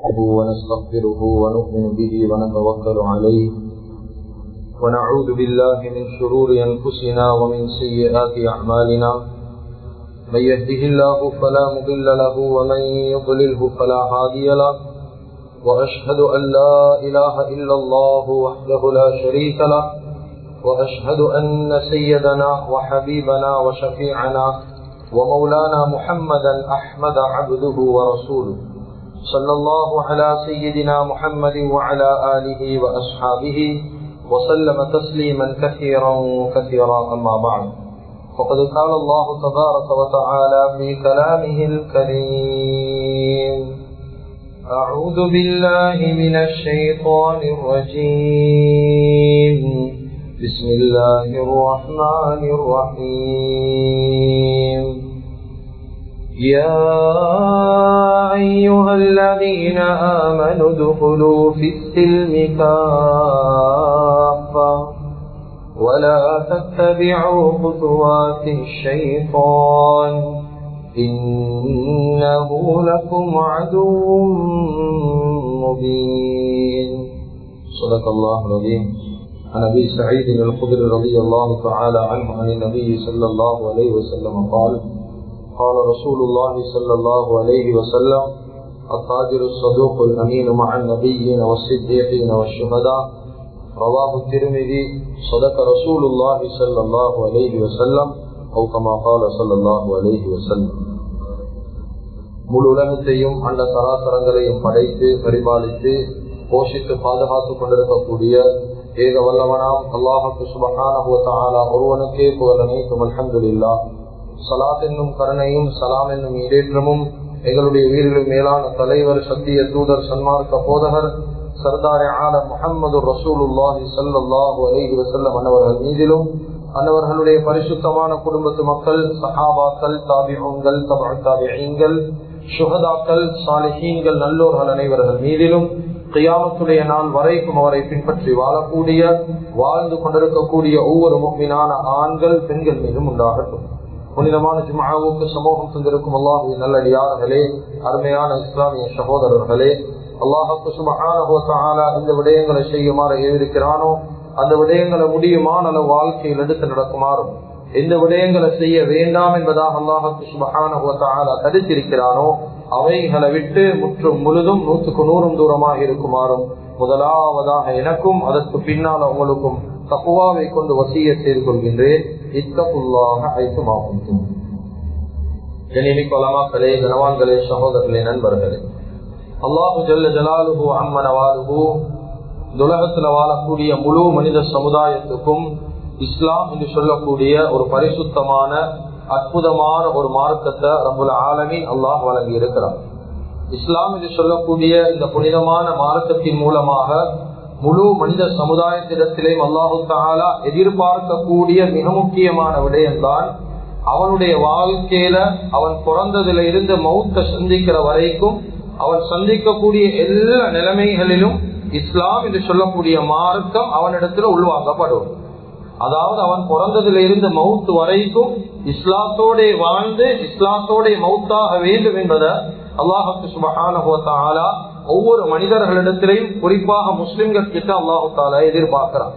ونستغفره ونؤمن به ونتوكل عليه ونعوذ بالله من شرور أنفسنا ومن سيئات أعمالنا من يهده الله فلا مضل له ومن يضلله فلا هادي له وأشهد أن لا إله إلا الله وحده لا شريك له وأشهد أن سيدنا وحبيبنا وشفيعنا ومولانا محمدا أحمد عبده ورسوله صلى الله على سيدنا محمد وعلى آله وأصحابه وسلم تسليما كثيرا كثيرا أما بعد فقد قال الله تبارك وتعالى في كلامه الكريم أعوذ بالله من الشيطان الرجيم بسم الله الرحمن الرحيم يا أيها الذين آمنوا ادخلوا في السلم كافة ولا تتبعوا خطوات الشيطان إنه لكم عدو مبين صدق الله العظيم. عن أبي سعيد الخدري رضي الله تعالى عنه عن النبي صلى الله عليه وسلم قال قال رسول الله صلى الله عليه وسلم التاجر الصدوق الأمين مع النبيين والصديقين والشهداء رواه الترمذي صدق رسول الله صلى الله عليه وسلم أو كما قال صلى الله عليه وسلم. முழு உலகத்தையும் அந்த சராசரங்களையும் படைத்து பரிபாலித்து போஷித்து பாதுகாத்துக் கொண்டிருக்கக்கூடிய ஏக வல்லவனாம் அல்லாஹ்வுக்கு சுப்ஹானஹு வ தஆலா ஒருவனுக்கே புகழ் அனைத்தும் அல்ஹம்துலில்லாஹ். ஸலாத் என்னும் கருணையும் சலாம் என்னும் ஈடேற்றமும் எங்களுடைய உயிரிலும் மேலான தலைவர் சத்திய தூதர் சன்மார்க்க போதகர் சர்தார் ஆலம் முஹம்மது ரசூலுல்லாஹி ஸல்லல்லாஹு அலைஹி வஸல்லம் அன்னவர்கள் மீதிலும் அன்னவர்களுடைய பரிசுத்தமான குடும்பத்து மக்கள் சஹாபாக்கள் தாபிஊன்கள் தபஉ தாபிஈன்கள் ஷுஹதாக்கள் சாலிஹீன்கள் நல்லோர்கள் அனைவர்கள் மீதிலும் கியாமத்துடைய நாள் வரைக்கும் அவரை பின்பற்றி வாழக்கூடிய வாழ்ந்து கொண்டிருக்கக்கூடிய ஒவ்வொரு முஃமினான ஆண்கள் பெண்கள் மீதும் உண்டாகட்டும். புனிதமான ஜும்ஆவுக்கு சமூகம் தந்திருக்கும் அல்லாஹ்வின் நல்லடியார்களே, அருமையான இஸ்லாமிய சகோதரர்களே, அல்லாஹ்வுக்கு சுப்ஹானஹு வ தஆலா இந்த விடயங்களை செய்யுமாறு ஏவிருக்கிறானோ அந்த விடயங்களை முடியுமான வாழ்க்கையில் எடுத்து நடக்குமாறும் எந்த விடயங்களை செய்ய வேண்டாம் என்பதாக அல்லாஹ்வுக்கு சுப்ஹானஹு வ தஆலா தடுத்திருக்கிறானோ அவைகளை விட்டு முற்றும் முழுதும் 100% தூரமாக இருக்குமாறும் முதலாவதாக எனக்கும் அதற்கு பின்னால் உங்களுக்கும் தக்வாவை கொண்டு வசியத் செய்து கொள்கின்றேன். இத்தகுல்லாஹ ஐதுமா குன்தும். கண்ணியமிக்க உலமாக்களே, கனவான்களே, சகோதரர்களே, நண்பர்களே, அல்லாஹு ஜல்ல ஜலாலுஹு அம்ம நவாலுஹு உலகத்துல வாழக்கூடிய முழு மனித சமுதாயத்துக்கும் இஸ்லாம் என்று சொல்லக்கூடிய ஒரு பரிசுத்தமான அற்புதமான ஒரு மார்க்கத்தை ரப்புல் ஆலமீன் அல்லாஹ் வழங்கி இருக்கிறார். இஸ்லாம் என்று சொல்லக்கூடிய இந்த புனிதமான மார்க்கத்தின் மூலமாக முழு மனித சமுதாயத்திடத்திலே அல்லாஹு தஆலா எதிர்பார்க்கக்கூடிய மிக முக்கியமான விடயம்தான் அவனுடைய வாழ்க்கையில அவன் பிறந்ததுல இருந்து மௌத்தை சந்திக்கிற வரைக்கும் அவன் சந்திக்கக்கூடிய எல்லா நிலைமைகளிலும் இஸ்லாம் என்று சொல்லக்கூடிய மார்க்கம் அவனிடத்துல உள்வாங்கப்படும். அதாவது அவன் பிறந்ததுல இருந்து மௌத்து வரைக்கும் இஸ்லாத்தோட வாழ்ந்து இஸ்லாத்தோட மௌத்தாக வேண்டும் என்பதை அல்லாஹ்வுக்கு சுப்ஹானஹு வ தஆலா ஒவ்வொரு மனிதர்களிடத்திலையும் குறிப்பாக முஸ்லிம்கள் கிட்ட அல்லாஹு தஆலா எதிர்பார்க்கிறான்.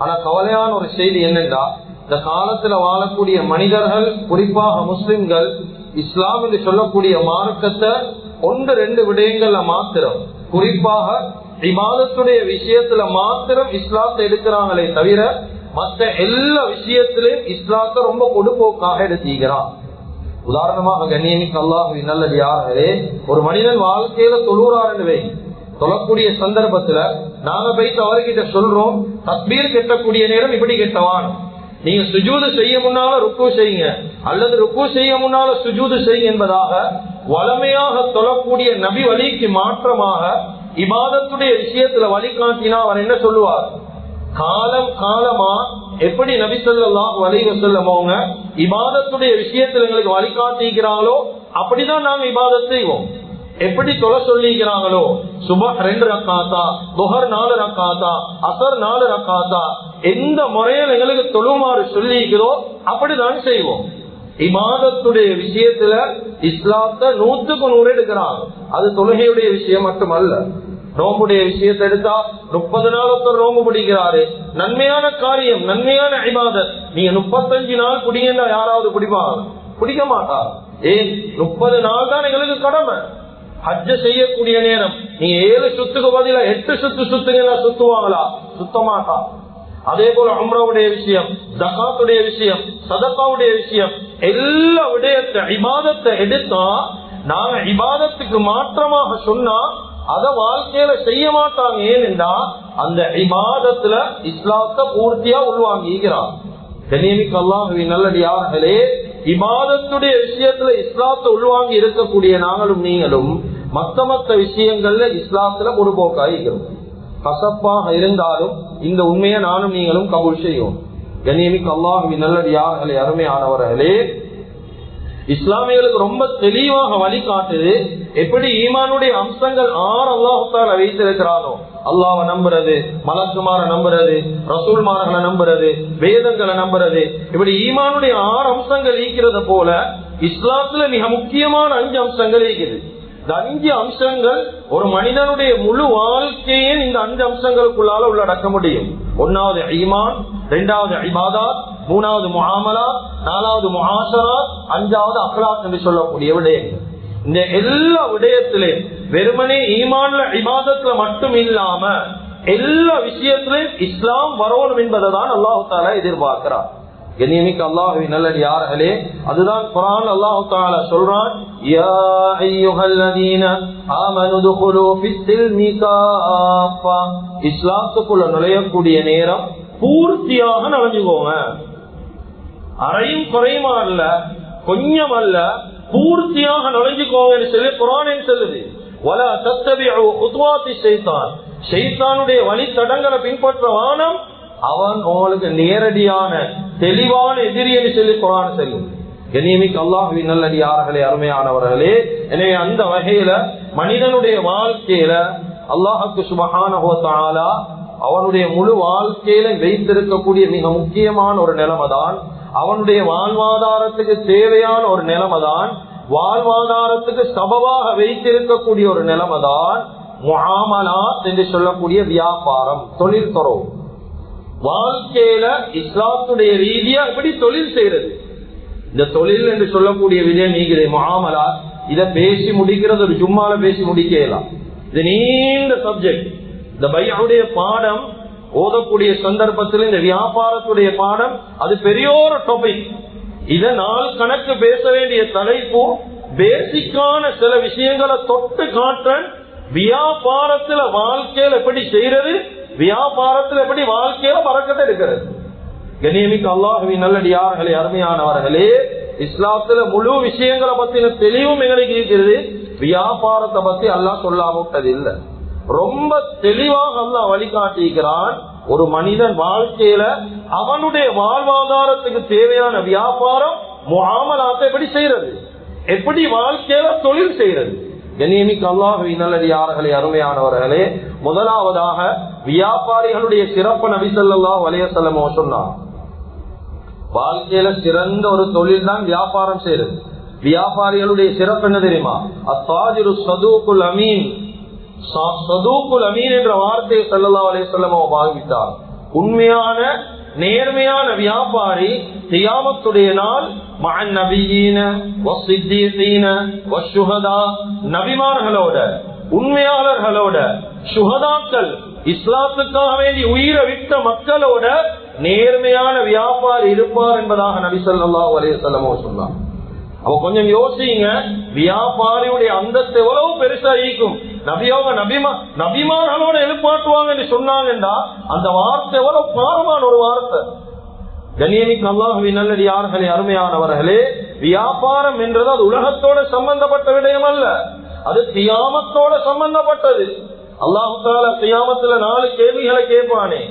ஆனா கவலையான ஒரு செய்தி என்னென்றா, இந்த காலத்துல வாழக்கூடிய மனிதர்கள் குறிப்பாக முஸ்லிம்கள் இஸ்லாம் என்று சொல்லக்கூடிய மார்க்கத்தை 1-2 விடயங்கள்ல மாத்திரம், குறிப்பாக இபாதத்துடைய விஷயத்துல மாத்திரம் இஸ்லாத்தை எடுக்கிறாங்களே தவிர மற்ற எல்லா விஷயத்திலையும் இஸ்லாத்தை ரொம்ப கொடுப்போக்காக எடுத்துக்கிறான். உதாரணமாக கண்ணியமிக்க அல்லாஹ்வின் நல்லடியார்களே, ஒரு மனிதன் வாழ்க்கையில தொழுறாருன்னு வை, தொழக்கூடிய சந்தர்ப்பத்துல நாங்க போயிட்டு அவர்கிட்ட சொல்றோம் தக்பீர் கெட்டக்கூடிய நேரம் இப்படி கெட்டவான், நீங்க சுஜூது செய்ய முன்னால ருக்கு செய்யுங்க அல்லது ருக்கு செய்ய முன்னால சுஜூது செய்யுங்க என்பதாக வளமையாக தொழக்கூடிய நபி வழிக்கு மாற்றமாக இபாதத்துடைய விஷயத்துல வழிகாட்டினா அவர் என்ன சொல்லுவார்? காலம் காலமா எப்படி நபி ஸல்லல்லாஹு அலைஹி வஸல்லம் அவங்க இபாதத்துடைய விஷயத்துல எங்களுக்கு வழிகாட்டிக்கிறாங்களோ அப்படிதான் நாங்க இபாதத் செய்வோம். எப்படி தொலை சொல்லிக்கிறாங்களோ சுபஹ் 2 ரக்காத்தா, துஹர் 4 ரக்காத்தா, அஸர் 4 ரக்காத்தா, எந்த முறையில் எங்களுக்கு தொழுமாறு சொல்லிக்கிறோ அப்படிதான் செய்வோம். இபாதத்துடைய விஷயத்துல இஸ்லாத்தை 100% எடுக்கிறாங்க. அது தொழுகையுடைய விஷயம் மட்டுமல்ல. நோம்புடைய விஷயத்தை எடுத்தா 30 நாள் ஒருத்தர் நோம்பு பிடிக்கிறாரு, நன்மையான காரியம், நன்மையான இபாதத். நீங்க 35 நாள் குடிங்கன்னா யாராவது குடிப்பாங்க? குடிக்க மாட்டாங்க. ஏன்? 30 நாள் தான் எங்களுக்கு கடமை. ஹஜ்ஜ செய்யக்கூடிய நேரம் நீங்க 7 சுத்துக்கு பதிலா 8 சுத்துங்க, சுத்துவாங்களா? சுத்த மாட்டாங்க. அதே போல உம்ராவுடைய விஷயம், ஜகாத்துடைய விஷயம், சதகாவுடைய விஷயம், எல்லா விடயத்தை இபாதத்தை எடுத்தா நாங்க இபாதத்துக்கு மாற்றமாக சொன்னா அத வாழ்க்கையில செய்ய மாட்டாங்க. ஏனென்றா அந்த இபாதத்துல இஸ்லாத்தை பூர்த்தியா உள்வாங்கிக்கிறார். கண்ணியமிக்க அல்லாஹ்வின் நல்லடியார்களே, இபாதத்துடைய விஷயத்துல இஸ்லாத்தை உள்வாங்கி இருக்கக்கூடிய நாங்களும் நீங்களும் மத்த விஷயங்கள்ல இஸ்லாத்துல பொறுப்போக்காகிறோம். கசப்பாக இருந்தாலும் இந்த உண்மையை நானும் நீங்களும் கபூல் செய்யும். கண்ணியமிக்க அல்லாஹ்வின் நல்லடியார்களே, அருமையானவர்களே, இஸ்லாமியர்களுக்கு ரொம்ப தெளிவாக வழிகாட்டுது எப்படி ஈமானுடைய அம்சங்கள் 6 அல்லாஹ் தஆலா வைத்திருக்கிறானோ. அல்லாஹ்வை நம்புறது, மலக்குமார நம்புறது, ரசூல்மார்களை நம்புறது, வேதங்களை நம்புறது, இப்படி ஈமானுடைய 6 அம்சங்கள் இருக்கிறது போல இஸ்லாத்துல மிக முக்கியமான 5 அம்சங்கள் இருக்குது. இந்த 5 அம்சங்கள் ஒரு மனிதனுடைய முழு வாழ்க்கையே இந்த 5 அம்சங்களுக்குள்ளால உள்ளடக்க முடியும். 1வது ஈமான், 2வது இபாதத், 3வது முஆமலாத், 4வது முஆஷராத், 5வது அக்லாக் என்று சொல்லக்கூடிய விடயங்கள். இந்த எல்லா விடயத்திலையும் வெறுமனே ஈமான்ல இபாதத்துல மட்டும் இல்லாம எல்லா விஷயத்திலையும் இஸ்லாம் வரணும் என்பதை தான் அல்லாஹ் தஆலா எதிர்பார்க்கிறார். கண்ணியமிக்க அல்லாஹ்வின் நல்லடியார்களே, அதுதான் குர்ஆன் அல்லாஹ் தஆலா சொல்றான், யா அய்யுஹல்லதீன ஆமனு துகுலு ஃபிஸ்ஸில்மி காஃபா. இஸ்லாத்துக்குள்ள நுழையக்கூடிய நேரம் பூர்த்தியாக நுழைஞ்சுக்கோங்க. அரையும் குறையுமா அல்ல, கொஞ்சம் அல்ல, பூர்த்தியாக நுழைஞ்சுக்கோங்க சொல்லி குர்ஆன் சொல்லுது. வலா தத்தபிஉ குதுவாத்தி ஷைத்தான். ஷைத்தானுடைய வழி தடங்களை பின்பற்ற வானம், அவன் உங்களுக்கு நேரடியான தெளிவான எதிரி என்று சொல்லி குர்ஆன் சொல்லுது. கண்ணியமிக்க அல்லாஹ்வின் நல்லடியார்களே, அருமையானவர்களே, எனவே அந்த வகையில மனிதனுடைய வாழ்க்கையில அல்லாஹ்வுக்கு சுப்ஹானஹு வ தஆலா அவனுடைய முழு வாழ்க்கையில வைத்திருக்கக்கூடிய மிக முக்கியமான ஒரு நிலைமைதான், அவனுடைய வாழ்வாதாரத்துக்கு தேவையான ஒரு நிலைமைதான், வாழ்வாதாரத்துக்கு சபபாக வைத்திருக்கக்கூடிய ஒரு நிலைமைதான் முஆமலாத் என்று சொல்லக்கூடிய வியாபாரம், தொழில் துறவு. வாழ்க்கையில இஸ்லாத்துடைய ரீதியா எப்படி தொழில் செய்யறது, இந்த தொழில் என்று சொல்லக்கூடிய விஜயம் நீங்கிறது முஆமலாத். இதை பேசி முடிக்கிறது ஒரு ஜும்மால பேசி முடிக்கலாம். இது நீண்ட சப்ஜெக்ட். இந்த பைஅவுடைய பாடம் ஓதக்கூடிய சந்தர்ப்பத்தில் இந்த வியாபாரத்துடைய பாடம் அது பெரிய ஒரு டாபிக். இத நாள் கணக்கு பேச வேண்டிய தலைப்பு. பேசிக்கான சில விஷயங்களை தொட்டு காட்டுறேன். வியாபாரத்துல வாழ்க்கையில எப்படி செய்யறது, வியாபாரத்தில் எப்படி வாழ்க்கையில பறக்கத்தை எடுக்கிறது. கண்ணியமிக்க அல்லாஹ்வின் நல்லடியார்களே, அருமையானவர்களே, இஸ்லாத்துல முழு விஷயங்களை பத்தின தெளிவும் எங்களுக்கு இருக்கிறது. வியாபாரத்தை பத்தி அல்லாஹ் சொல்லாம விட்டது இல்ல, ரொம்ப தெளிவாக அல்லாஹ் வழிகாட்டிக்கிறான். ஒரு மனிதன் வாழ்க்கையில அவனுடைய வாழ்வாதாரத்துக்கு தேவையான வியாபாரம் முஆமலாத்தை எப்படி செய்யறது, எப்படி வாழ்க்கையில தொழில் செய்யறது. கண்ணியமிக்க அல்லாஹ்வின் நல்லடியார்களே, அருமையானவர்களே, முதலாவதாக வியாபாரிகளுடைய சிறப்பு நபி ஸல்லல்லாஹு அலைஹி வஸல்லம் சொன்னார். வாழ்க்கையில சிறந்த ஒரு தொழில் தான் வியாபாரம் செய்யறது. வியாபாரிகளுடைய சிறப்பு என்ன தெரியுமா? அத்தாஜிரு ஸதூகுல் அமீன். ஸதூகுல் அமீன் என்ற வார்த்தையை ஸல்லல்லாஹு அலைஹி வஸல்லம் பாவித்தார். உண்மையான நேர்மையான வியாபாரி கியாமத்துடைய நாள் மஅன் நபியீன வஸ்ஸித்தீகீன வஷ்ஷுஹதா, நபிமார்களோட, உண்மையாளர்களோட, சுஹதாக்கள், இஸ்லாத்துக்காக வேண்டி உயிரை விட்ட மக்களோட நேர்மையான வியாபாரி இருப்பார் என்பதாக நபி ஸல்லல்லாஹு அலைஹி வஸல்லம் சொன்னார். அவ கொஞ்சம் யோசிங்க, வியாபாரியுடைய அந்தஸ்து எவ்வளவு பெருசா இருக்கும். நபியோக நபிமார்களோட எழுப்பாட்டுவாங்க சொன்னாங்கன்றா அந்த வார்த்தை எவ்வளவு பாரமான ஒரு வார்த்தை. கண்ணியமிக்க அல்லாஹ்வின் நல்லடியார்களே, அருமையானவர்களே, வியாபாரம் என்றது அது உலகத்தோட சம்பந்தப்பட்ட விடயம் அல்ல, அது கியாமத்தோட சம்பந்தப்பட்டது. அல்லாஹ் தஆலா கியாமத்துல 4 கேள்விகளை கேட்பானே,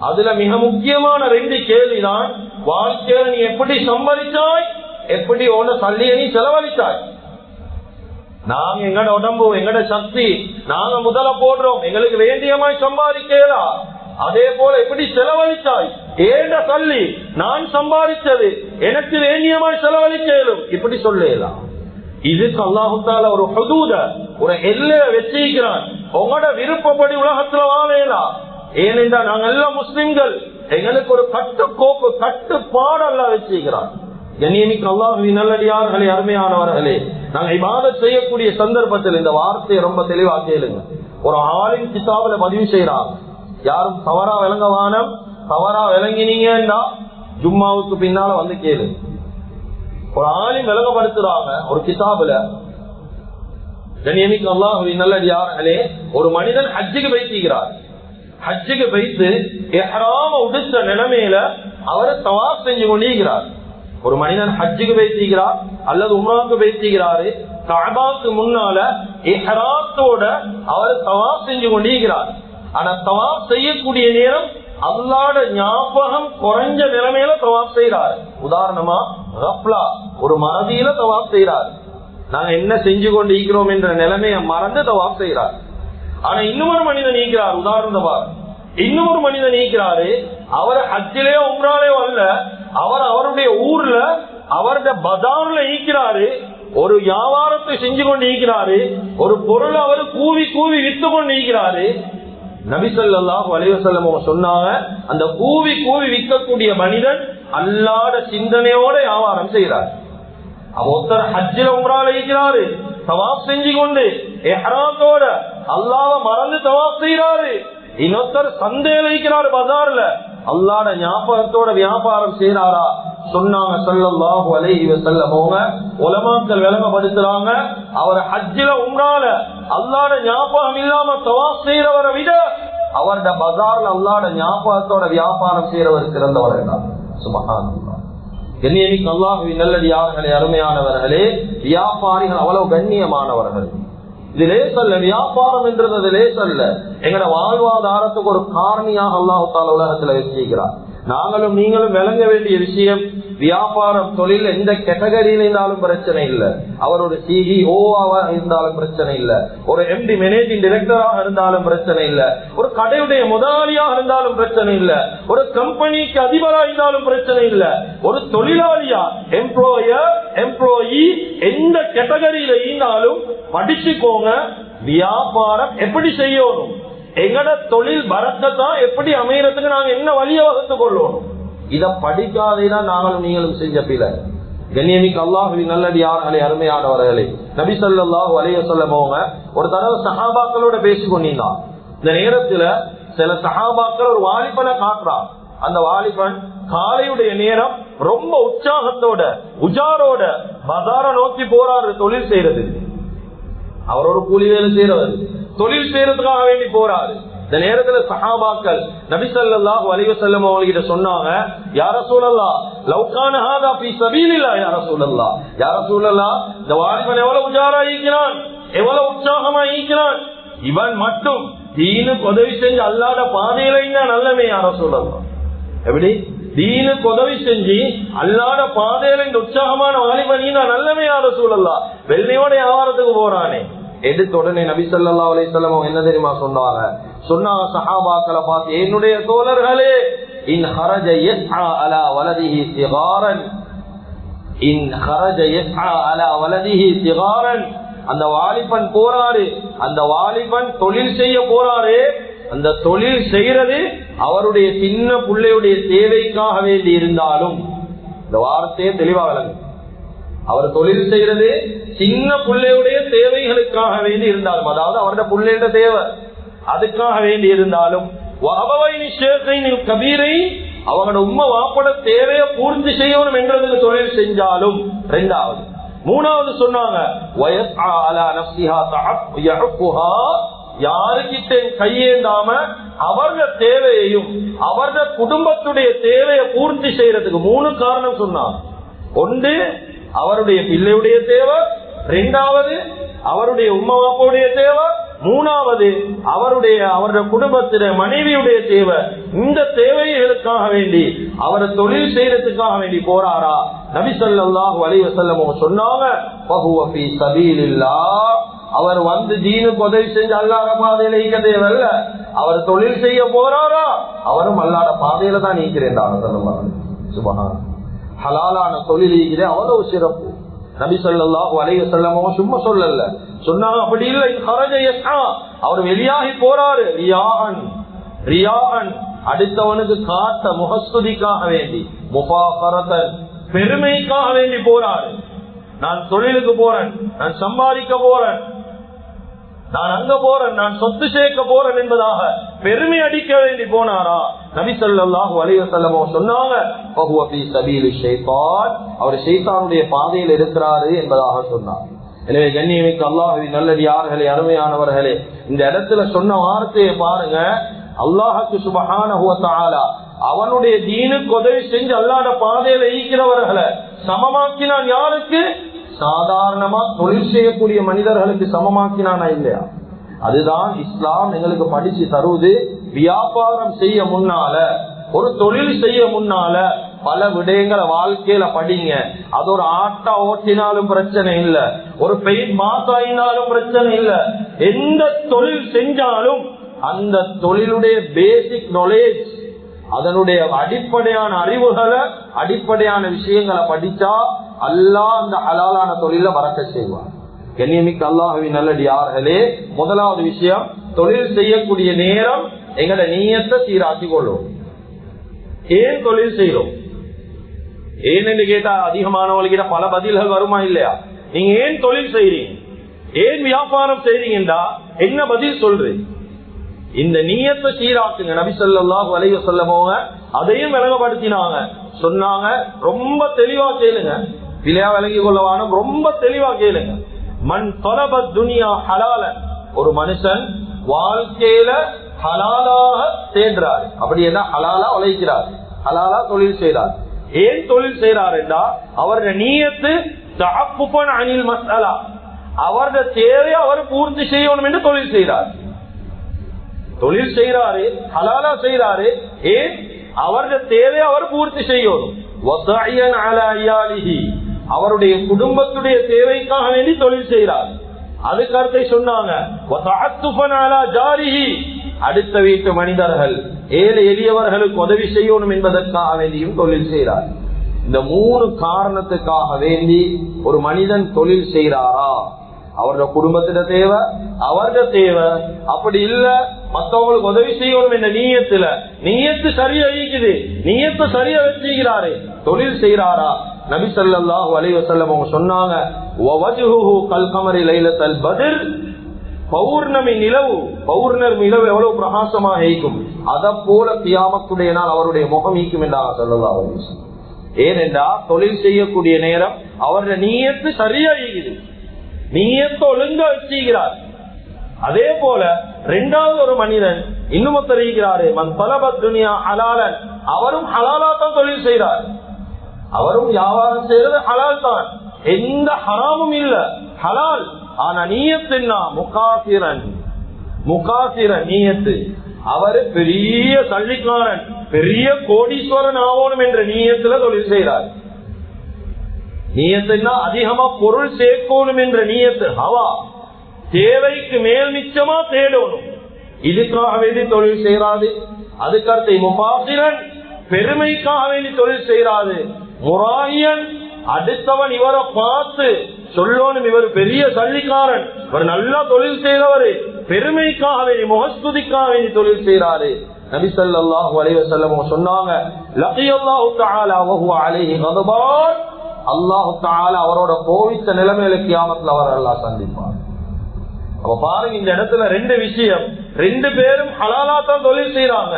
அதுல மிக முக்கியமான 2 கேள்விதான் வாழ்க்கையில நீ எப்படி சம்பாதிச்சாய், எப்படி உன்ன சல்லிய நீ செலவழித்தாய். நாங்க எங்கட உடம்பு, எங்கட சக்தி நாங்க முதல போடுறோம், எங்களுக்கு வேண்டியமாய் சம்பாதிக்கலாம். அதே போல எப்படி செலவழித்தாய், ஏண்ட சல்லி நான் சம்பாதிச்சது எனக்கு வேண்டியமாய் செலவழிக்கலும், இப்படி சொல்லலாம். இதுக்கு அல்லாஹு தஆலா ஒரு ஹுதூத, ஒரு எல்லைய வச்சிருக்கிறான். உங்களோட விருப்பப்படி உலகத்துல வாழலாம். ஏனென்றா நாங்க எல்லாம் முஸ்லிம்கள், எங்களுக்கு ஒரு கட்டுக்கோப்பு கட்டுப்பாடு அல்லாஹ் வச்சிருக்கிறான். கண்ணியமிக்க அல்லாஹ்வின் நல்லடியார்களே, அருமையானவர்களே, நாங்க இபாதத் செய்யக்கூடிய சந்தர்ப்பத்தில் இந்த வார்த்தையை ரொம்ப தெளிவா கேளுங்க. ஒரு ஆலிம் கிதாபுல பதிவு செய்யறாங்க, யாரும் தவறா விளங்கவானம், தவறா விளங்கினீங்கன்னா ஜும்மாவுக்கு பின்னால வந்து கேளு. ஒரு ஆலிம் விளங்கப்படுத்துறாங்க ஒரு கிதாபுல, கண்ணியமிக்க அல்லாஹ்வின் நல்லடியார்களே, ஒரு மனிதன் ஹஜ்ஜுக்கு வைத்திருக்கிறார். ஹஜ்ஜுக்கு வைத்து இஹ்ராம உடுத்த நிலைமையில அவரை தவாஃப் செஞ்சு கொண்டிருக்கிறார். ஒரு மனிதன் ஹஜ்ஜுக்கு வைத்திருக்கிறார் அல்லது உம்ராவுக்கு வைத்திருக்கிறாரு, கஅபாவுக்கு முன்னால இஹ்ராத்தோட அவர் தவாஃப் செஞ்சு கொண்டிருக்கிறார். ஆனா தவாஃப் செய்யக்கூடிய நேரம் அல்லாஹ்வுடைய ஞாபகம் குறைஞ்ச நிலைமையில தவாஃப் செய்யறாரு. உதாரணமா கஃப்லா, ஒரு மறதியில தவாஃப் செய்யறாரு. நாங்க என்ன செஞ்சு கொண்டு இருக்கிறோம் என்ற நிலைமையை மறந்து தவாஃப் செய்யறாரு. ஆனா இன்னொரு மனிதன் நீக்கிறார். உதாரணமா இன்னொரு மனிதன் நீக்கிறாரு, அவர் ஹஜ்ஜிலே உம்ராலே அல்ல, அவர் அவருடைய ஊர்ல அவருடைய பஜார்ல ஈக்கிறாரு, ஒரு வியாபாரத்தை செஞ்சு கொண்டு ஈக்கிறாரு, ஒரு பொருள் அவர் கூவி கூவி வித்து கொண்டு ஈக்கிறாரு. நபி ஸல்லல்லாஹு அலைஹி வஸல்லம் சொன்னாங்க, அந்த கூவி கூவி விற்கக்கூடிய மனிதன் அல்லாஹ்வுடைய சிந்தனையோட வியாபாரம் செய்யறார். ஒருத்தர் ஹஜ்ஜில உம்ரால ஈக்கிறாரு, தவாஃப் செஞ்சு கொண்டு இஹ்ராமத்தோட அல்லாஹ்வை மறந்து தவாஃப் செய்யறாரு. இன்னொருத்தர் சந்தையில இருக்கிறாரு, பஜார்ல அல்லாஹ்வுடைய ஞாபகத்தோட வியாபாரம் செய்யறாரா? சொன்னாங்க ஸல்லல்லாஹு அலைஹி வஸல்லம், உலமாக்கள் விளங்கப்படுத்துறாங்க, அவர் ஹஜ்ஜில உம்ரால அல்லாஹ்வுடைய ஞாபகம் இல்லாம தவாஃப் செய்யறவரை விட அவருடைய பஜார்ல அல்லாஹ்வுடைய ஞாபகத்தோட வியாபாரம் செய்யறவர் சிறந்தவர் என்றார். சுப்ஹானல்லாஹ். கண்ணியமிக்க அல்லாஹ்வின் நல்லடியார்களே, அருமையானவர்களே, வியாபாரிகள் அவ்வளவு கண்ணியமானவர்கள். இது லேசல்ல, வியாபாரம் என்றது லேசல்ல. எங்கட வாழ்வாதாரத்துக்கு ஒரு காரணியாக அல்லாஹ் தஆலா உலகத்துல வச்சிருக்கிறார். நாங்களும் நீங்களும் விளங்க வேண்டிய விஷயம், வியாபாரம் தொழில் எந்த கேட்டகரியில இருந்தாலும் பிரச்சனை இல்லை. அவர் ஒரு சிஇஓவா இருந்தாலும் பிரச்சனை இல்லை, ஒரு எம்டி மேனேஜிங் டைரக்டராக இருந்தாலும் பிரச்சனை இல்லை, ஒரு கடையுடைய முதலாளியாக இருந்தாலும் பிரச்சனை இல்லை, ஒரு கம்பெனிக்கு அதிபராக இருந்தாலும் பிரச்சனை இல்லை, ஒரு தொழிலாளியா எம்ப்ளாயர் எம்ப்ளாயி எந்த கேட்டகரியில இருந்தாலும் படிச்சுக்கோங்க. வியாபாரம் எப்படி செய்யணும், எங்கட தொழில் பரக்கத்தான் எப்படி அமையறதுக்கு நாங்க என்ன வழியை வகுத்துக் கொள்ளணும், இத படிக்காதேதான் நாங்களும் நீங்களும் செஞ்ச பில. கண்ணியமிக்க அல்லாஹ்வின் நல்லடியார்களே, அருமையானவர்களே, நபி ஸல்லல்லாஹு அலைஹி வஸல்லம் ஒரு தடவை சஹாபாக்களோட பேசிக் கொண்டிருந்தார். இந்த நேரத்துல சில சஹாபாக்கள் ஒரு வாலிபனை காட்டுறான். அந்த வாலிபன் காலையுடைய நேரம் ரொம்ப உற்சாகத்தோட உஜாரோட பஜார நோக்கி போறாரு தொழில் செய்யறது. அவர் ஒரு கூலி வேலை செய்யறவர், தொழில் செய்யறதுக்காக வேண்டி போறாரு. இந்த நேரத்துல சஹாபாக்கள் நபி ஸல்லல்லாஹு அலைஹி வஸல்லம் அவங்ககிட்ட சொன்னாங்க, யா ரசூலல்லாஹ் லவ் கான ஹாதா ஃபீ ஸபீலில்லாஹ், யா ரசூலல்லாஹ், யா ரசூலல்லாஹ், இந்த வாலிபன் எவ்வளவு உஜாரா இருக்கிறான், எவ்வளவு உற்சாகமா இருக்கிறான், இவன் மட்டும் தீனுக்கு உதவி செஞ்சு அல்லாஹ்வுடைய பாதையில இருந்தா நல்லமே, யா ரசூலல்லாஹ். எப்படி தீனுக்கு உதவி செஞ்சு அல்லாஹ்வுடைய பாதையில இந்த உற்சாகமான வாலிபன் நல்லமே, யா ரசூலல்லாஹ். வெள்ளையோட வியாபாரத்துக்கு போறானே. எடுத்த உடனே நபி ஸல்லல்லாஹு அலைஹி வஸல்லம் என்ன தெரியுமா சொன்னாங்க? சொன்னாங்க சஹாபாக்களை பார்த்து, என்னுடைய தோழர்களே, இன் ஹரஜ யஸ்ஆ அலா வலதிஹி சிகாரன், இன் ஹரஜ யஸ்ஆ அலா வலதிஹி சிகாரன், அந்த வாலிபன் போறாரு, அந்த வாலிபன் தொழில் செய்ய போறாரு, அந்த தொழில் செய்யறது அவருடைய சின்ன பிள்ளையுடைய தேவைக்காக வேண்டி இருந்தாலும், இந்த வார்த்தையே தெளிவா விளங்கு, அவர் தொழில் செய்யறது சின்ன பிள்ளையுடைய தேவைகளுக்காக வேண்டி இருந்தாலும், அதாவது அவருடைய பிள்ளையோட தேவை அதுக்காக வேண்டி இருந்தாலும், கபீரை அவங்களோட உம்மை வாப்பட தேவையை பூர்த்தி செய்யணும் என்றதுக்கு தொழில் செஞ்சாலும். இரண்டாவது மூணாவது சொன்னாங்க, யாருக்கிட்ட கையேந்தாம அவருடைய தேவையையும் அவருடைய குடும்பத்துடைய தேவையை பூர்த்தி செய்யறதுக்கு மூணு காரணம் சொன்னாங்க. ஒன்று அவருடைய பிள்ளையுடைய தேவை, இரண்டாவது அவருடைய உம்மவாப்புடைய தேவை, மூணாவது அவருடைய குடும்பத்தின மனைவியுடைய தேவை. இந்த தேவைகளுக்காக வேண்டி அவரை தொழில் செய்யறதுக்காக வேண்டி போறாரா? நபி ஸல்லல்லாஹு அலைஹி வஸல்லம் சொன்னாங்க, வஹுவ ஃபீ ஸபீலில்லாஹ், அவர் வந்து தீனுக்கு உதவி செஞ்சு அல்லாஹ்வுடைய பாதையில ஈக்க தேவையில்ல, அவர் தொழில் செய்ய போறாரா அவரும் அல்லாஹ்வுடைய பாதையில தான் ஈக்கிறேன். சுப்ஹான். ஹலாலான தொழில் ஈக்கிறே அவ்வளவு சிறப்பு. நபி ஸல்லல்லாஹு அலைஹி வஸல்லம் சும்மா சொல்லல, சொன்னாங்க அப்படி இல்லை, அவர் வெளியாகி போறாரு ரியாஅன் அடுத்தவனுக்கு காட்ட, முகஸ்துதிக்காக வேண்டி, முஃபாகரத்தன் பெருமைக்காக வேண்டி போறாரு. நான் தொழிலுக்கு போறேன், நான் சம்பாதிக்க போறேன், நான் அங்க போறேன், நான் சொத்து சேர்க்க போறேன் என்பதாக பெருமை அடிக்க வேண்டி போனாரா? நபி ஸல்லல்லாஹு அலைஹி வஸல்லம் சொன்னாங்க ஃபஹுவ ஃபீ சபீலி ஷைத்தான், அவர் ஷைத்தானுடைய பாதையில் இருக்கிறாரு என்பதாக சொன்னார். எனவே கண்ணியமிக்க அல்லாஹ்வின் நல்லடியார்களே, அருமையானவர்களே, இந்த இடத்துல சொன்ன வார்த்தையை பாருங்க. அல்லாஹ்வுக்கு சுப்ஹானஹு வ தஆலா அவனுடைய தீனுக்கு உதவி செஞ்சு அல்லாஹ்வுடைய பாதையில ஈக்கிறவர்களை சமமாக்கினான். யாருக்கு? சாதாரணமா தொழில் செய்யக்கூடிய மனிதர்களுக்கு சமமாக்கினானா இல்லையா? அதுதான் இஸ்லாம் எங்களுக்கு படிச்சு தருவது. வியாபாரம் செய்ய முன்னால, ஒரு தொழில் செய்ய முன்னால பல விடயங்களை வாழ்க்கையில படிங்க. அது ஒரு ஆட்டா ஓட்டினாலும் பிரச்சனை இல்ல, ஒரு பெயின் மாசாயினாலும் பிரச்சனை இல்ல. எந்த தொழில் செஞ்சாலும் அந்த தொழிலுடைய பேசிக் நாலேஜ், அதனுடைய அடிப்படையான அறிவுகளை, அடிப்படையான விஷயங்களை படிச்சா அல்லாஹ் அந்த ஹலாலான தொழில பறக்கச் செய்வார். கண்ணியமிக்க அல்லாஹ்வின் நல்லடியார்களே, முதலாவது விஷயம், தொழில் செய்யக்கூடிய நேரம் எங்களை நீயத்தை சீராக்கிக் கொள்ளும். ஏன் தொழில் செய்யறோம்? ஏன்னு கேட்டா அதிகமானவர்கிட்ட பல பதில்கள் வருமா இல்லையா? நீங்க ஏன் தொழில் செய்றீங்க, ஏன் வியாபாரம் செய்றீங்கடா, என்ன பதில் சொல்றீங்க? இந்த நீயத்தை சீராக்குங்க. நபி ஸல்லல்லாஹு அலைஹி வஸல்லம் அதையும் விளங்கப்படுத்தினாங்க. சொன்னாங்க, ரொம்ப தெளிவா கேளுங்க, பிழையா விளங்கி கொள்ளவான, ரொம்ப தெளிவா கேளுங்க. மன் தலபத் துனியா ஹலாலன், ஒரு மனுஷன் வாழ்க்கையில ஹலாலாக தேடுறார், அப்படி என்ன ஹலாலா உழைக்கிறார், ஹலாலா தொழில் செய்யறார். ஏன் தொழில் செய்யறார் என்றா அவருடைய நீயத்து தஅஃபுஃபன் அனில் மஸ்அலா, அவருடைய தேவையை அவர் பூர்த்தி செய்யணும் என்று தொழில் செய்யறார். தொழில் செய்யறாரு, ஹலாலா செய்யறாரு, ஏன்? அவருடைய தேவையை அவர் பூர்த்தி செய்யணும். அவருடைய குடும்பத்துடைய தேவைக்காக வேண்டி தொழில் செய்யறார். அதுக்கு கருத்தை சொன்னாங்க, அடுத்த வீட்டு மனிதர்கள், ஏழை எளியவர்களுக்கு உதவி செய்யணும் என்பதற்காக வேண்டியும் தொழில் செய்யறார். இந்த 3 காரணத்துக்காக வேண்டி ஒரு மனிதன் தொழில் செய்யறாரா? அவருடைய குடும்பத்திட தேவை, அவருடைய தேவை, அப்படி இல்ல மற்றவங்களுக்கு உதவி செய்யணும் என்ற நீயத்துல, நீயத்து சரியா இருக்குது, நீயத்தை சரியா வச்சுக்கிறாரு, தொழில் செய்யறாரா? நபி ஸல்லல்லாஹு அலைஹி வஸல்லம் அவங்க சொன்னாங்க, வவஜ்ஹுஹு கல்கமரி லைலத்தல் பத்ர், பௌர்ணமி நிலவு, பௌர்ணமி நிலவு எவ்வளவு பிரகாசமாக இருக்கும், அத போல கியாமத்துடைய நாள் அவருடைய முகம் ஈக்கும் என்றாங்க ஸல்லல்லாஹு அலைஹி வஸல்லம். ஏனென்றா தொழில் செய்யக்கூடிய நேரம் அவருடைய நீயத்து சரியா இருக்குது, நீயத்தை ஒழுங்கா வச்சுக்கிறார். அதே போல 2வது ஒரு மனிதன் இன்னும் தெரிவிக்கிறாரு, மன் தலபத் துனியா ஹலாலன், அவரும் ஹலாலா தான் தொழில் செய்யறார், அவரும் வியாபாரம் செய்யறது ஹலால் தான், எந்த ஹராமும் இல்ல, ஹலால். ஆனா நீயத்து என்ன? முகாசிரன், முகாசிரன் நீயத்து. அவரு பெரிய சல்லிக்காரன், பெரிய கோடீஸ்வரன் ஆகணும் என்ற நீயத்துல தொழில் செய்யறார். நீயத்துனா அதிகமா பொருள் சேர்க்கணும் என்ற நீயத்து, ஹவா, தேவைக்கு மேல் மிச்சமா தேடணும், இதுக்காக வேண்டி தொழில் செய்யறாது. அதுக்கடுத்து முபாசிரன், பெருமைக்காக வேண்டி தொழில் செய்யறாது. முராயன், அடுத்தவன் இவரை பார்த்து சொல்லணும் இவர் பெரிய சல்லிக்காரன், இவர் நல்லா தொழில் செய்தவரு, பெருமைக்காக வேண்டி, முகஸ்துதிக்காக வேண்டி தொழில் செய்யறாரு. நபி ஸல்லல்லாஹு அலைஹி வஸல்லம் சொன்னாங்க, லகியல்லாஹு தஆலா வஹுவ அலைஹி கதபான், அல்லாஹு தஆலா அவரோட கோவித்த நிலைமையில கியாமத்துல அவர் அல்லாஹ் சந்திப்பார். அப்ப பாருங்க, இந்த இடத்துல 2 விஷயம், 2 பேரும் ஹலாலா தான் தொழில் செய்யறாங்க.